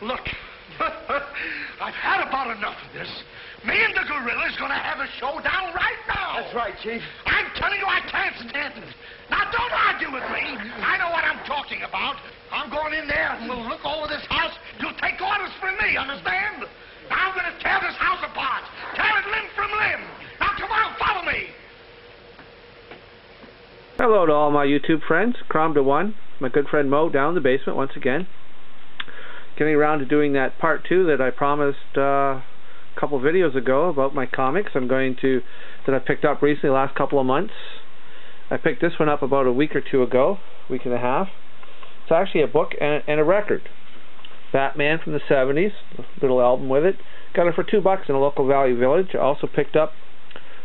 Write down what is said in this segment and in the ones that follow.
Look, I've had about enough of this. Me and the gorilla's gonna have a showdown right now. That's right, Chief. I'm telling you, I can't stand it. Now, don't argue with me. I know what I'm talking about. I'm going in there and we'll look over this house. You'll take orders from me, understand? Now I'm gonna tear this house apart. Tear it limb from limb. Now, come on, follow me. Hello to all my YouTube friends. Cromda1, my good friend Moe down in the basement once again. Getting around to doing that part 2 that I promised a couple videos ago about my comics. That I picked up recently, the last couple of months. I picked this one up about a week or two ago, week and a half. It's actually a book and a record. Batman from the 70s, a little album with it. Got it for $2 in a local Value Village. I also picked up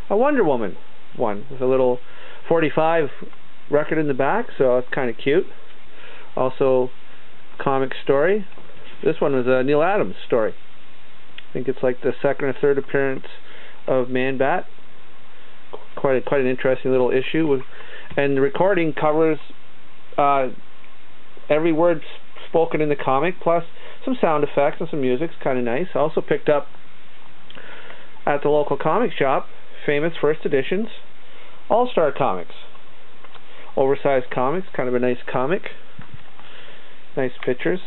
a Wonder Woman one with a little 45 record in the back, so it's kind of cute. Also, comic story. This one was a Neil Adams story. I think it's like the second or third appearance of Man-Bat. Quite an interesting little issue. And the recording covers every word spoken in the comic, plus some sound effects and some music. It's kind of nice. I also picked up at the local comic shop, famous first editions, All-Star Comics. Oversized comics, kind of a nice comic. Nice pictures.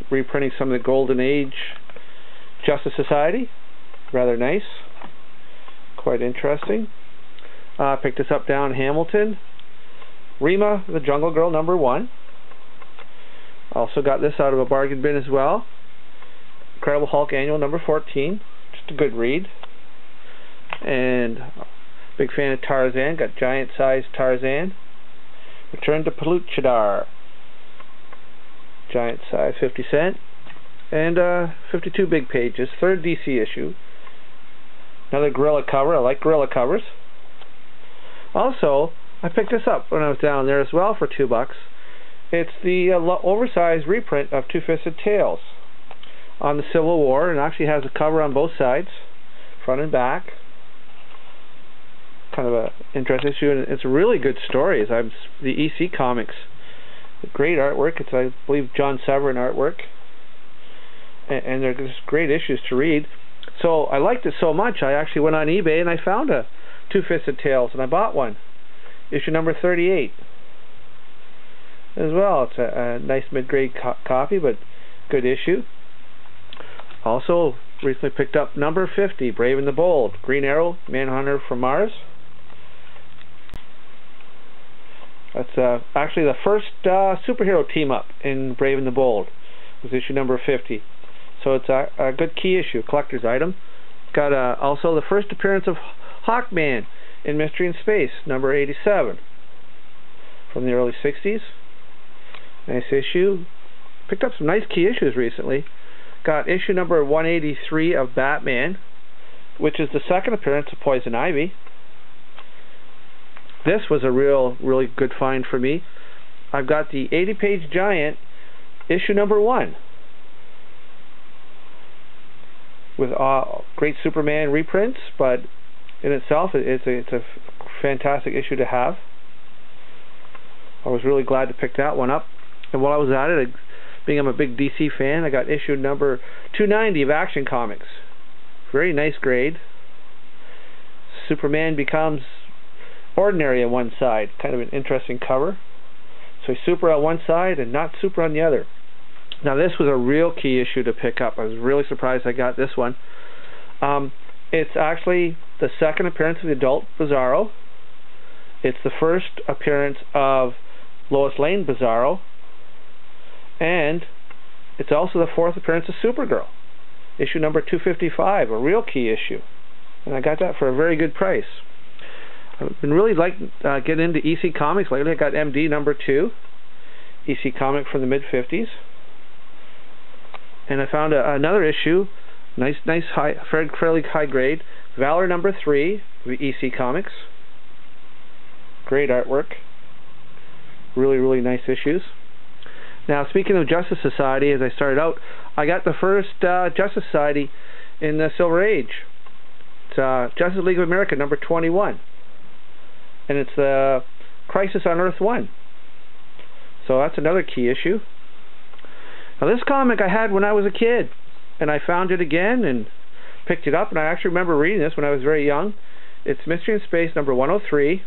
Reprinting some of the Golden Age Justice Society. Rather nice. Quite interesting. Picked this up down in Hamilton. Rima, the Jungle Girl, #1. Also got this out of a bargain bin as well. Incredible Hulk Annual #14. Just a good read. And big fan of Tarzan. Got giant-sized Tarzan. Return to Pellucidar. Giant size, 50 cents. And 52 big pages. Third DC issue. Another gorilla cover. I like gorilla covers. Also, I picked this up when I was down there as well for $2. It's the oversized reprint of Two-Fisted Tales on the Civil War, and actually has a cover on both sides, front and back. Kind of a interesting issue, and it's a really good story. The EC Comics, great artwork. It's, I believe, John Severin artwork, and they're just great issues to read. So I liked it so much, I actually went on eBay and I found a Two-Fisted Tales, and I bought one, issue number 38 as well. It's a nice mid-grade copy, but good issue. Also recently picked up number 50, Brave and the Bold, Green Arrow, Manhunter from Mars. That's actually the first superhero team-up in Brave and the Bold. It was issue number 50. So it's a good key issue, collector's item. Got also the first appearance of Hawkman in Mystery in Space, number 87, from the early 60s. Nice issue. Picked up some nice key issues recently. Got issue number 183 of Batman, which is the second appearance of Poison Ivy. This was a really good find for me. I've got the 80-page giant, issue number 1, with great Superman reprints, but in itself, it's a fantastic issue to have. I was really glad to pick that one up. And while I was at it, being I'm a big DC fan, I got issue number 290 of Action Comics. Very nice grade. Superman becomes ordinary on one side. Kind of an interesting cover. So he's super on one side and not super on the other. Now this was a real key issue to pick up. I was really surprised I got this one. It's actually the second appearance of the adult Bizarro. It's the first appearance of Lois Lane Bizarro. And it's also the fourth appearance of Supergirl. Issue number 255, a real key issue. And I got that for a very good price. I've been really getting into EC Comics lately. I got MD number 2, EC comic from the mid-50s. And I found another issue, nice fairly high grade, Valor number 3, the EC Comics. Great artwork. Really nice issues. Now, speaking of Justice Society, as I started out, I got the first Justice Society in the Silver Age. It's Justice League of America number 21. And it's the Crisis on Earth 1. So that's another key issue. Now this comic I had when I was a kid, and I found it again and picked it up, and I actually remember reading this when I was very young. It's Mystery in Space number 103,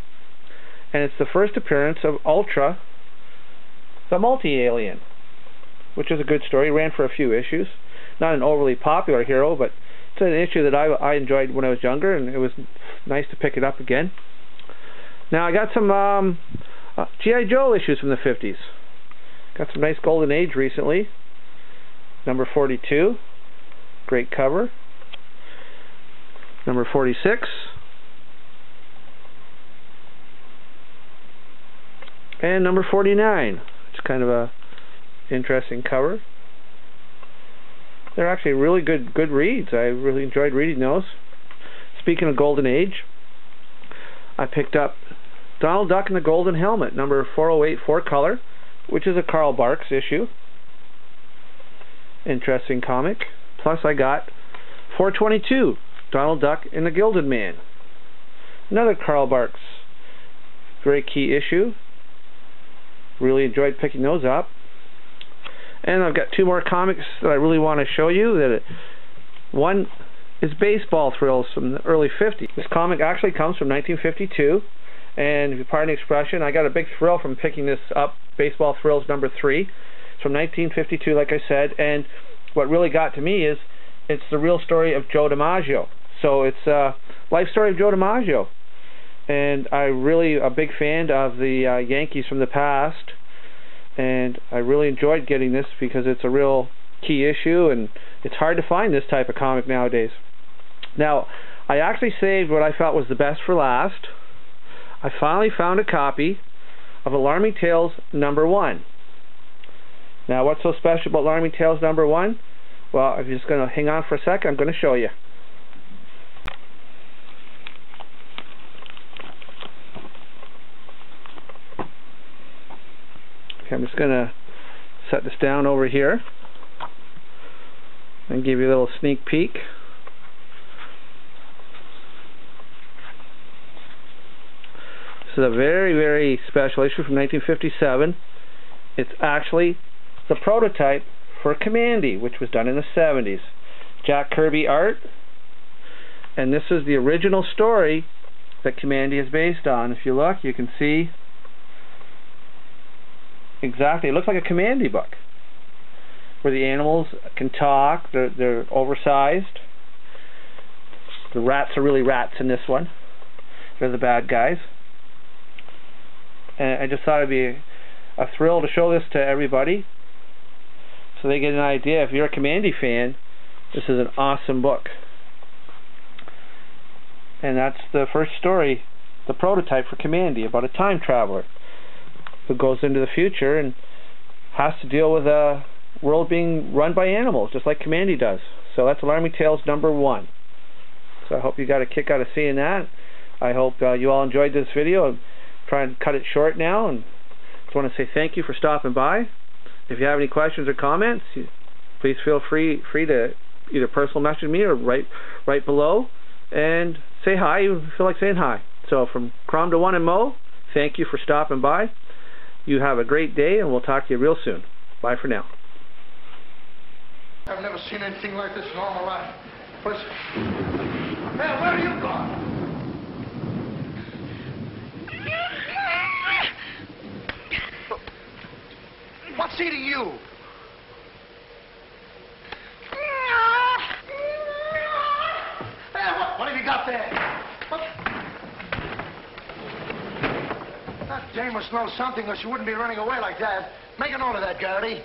and it's the first appearance of Ultra, the multi-alien, which is a good story. It ran for a few issues. Not an overly popular hero, but it's an issue that I enjoyed when I was younger, and it was nice to pick it up again. Now I got some G.I. Joe issues from the 50s. Got some nice Golden Age recently. Number 42, great cover. Number 46. And number 49. It's kind of a interesting cover. They're actually really good reads. I really enjoyed reading those. Speaking of Golden Age, I picked up Donald Duck and the Golden Helmet, number 408, 4-color, which is a Carl Barks issue. Interesting comic. Plus I got 422, Donald Duck and the Gilded Man. Another Carl Barks very key issue. Really enjoyed picking those up. And I've got two more comics that I really want to show you. One is Baseball Thrills from the early 50s. This comic actually comes from 1952. And if you pardon the expression, I got a big thrill from picking this up, Baseball Thrills number 3. It's from 1952, like I said. And what really got to me is it's the real story of Joe DiMaggio. So it's a life story of Joe DiMaggio. And I'm really a big fan of the Yankees from the past. And I really enjoyed getting this because it's a real key issue, and it's hard to find this type of comic nowadays. Now, I actually saved what I felt was the best for last. I finally found a copy of Alarming Tales number 1. Now, what's so special about Alarming Tales number 1? Well, if you're just going to hang on for a second, I'm going to show you. Okay, I'm just going to set this down over here and give you a little sneak peek. This is a very, very special issue from 1957. It's actually the prototype for Kamandi, which was done in the 70s. Jack Kirby art, and this is the original story that Kamandi is based on. If you look, you can see exactly, it looks like a Kamandi book, where the animals can talk, they're oversized. The rats are really rats in this one. They're the bad guys. And I just thought it'd be a thrill to show this to everybody, so they get an idea. If you're a Kamandi fan, this is an awesome book. And that's the first story, the prototype for Kamandi, about a time traveler who goes into the future and has to deal with a world being run by animals, just like Kamandi does. So that's Alarming Tales number 1. So I hope you got a kick out of seeing that. I hope you all enjoyed this video. I'm trying to cut it short now, and just want to say thank you for stopping by. If you have any questions or comments, please feel free to either personal message me or right below and say hi if you feel like saying hi. So from Cromda1 Moe, thank you for stopping by. You have a great day, and we'll talk to you real soon. Bye for now. I've never seen anything like this in all my life. Man, where are you gone? What's eating you? Hey, what have you got there? What? That dame must know something, or she wouldn't be running away like that. Make a note of that, Garrity.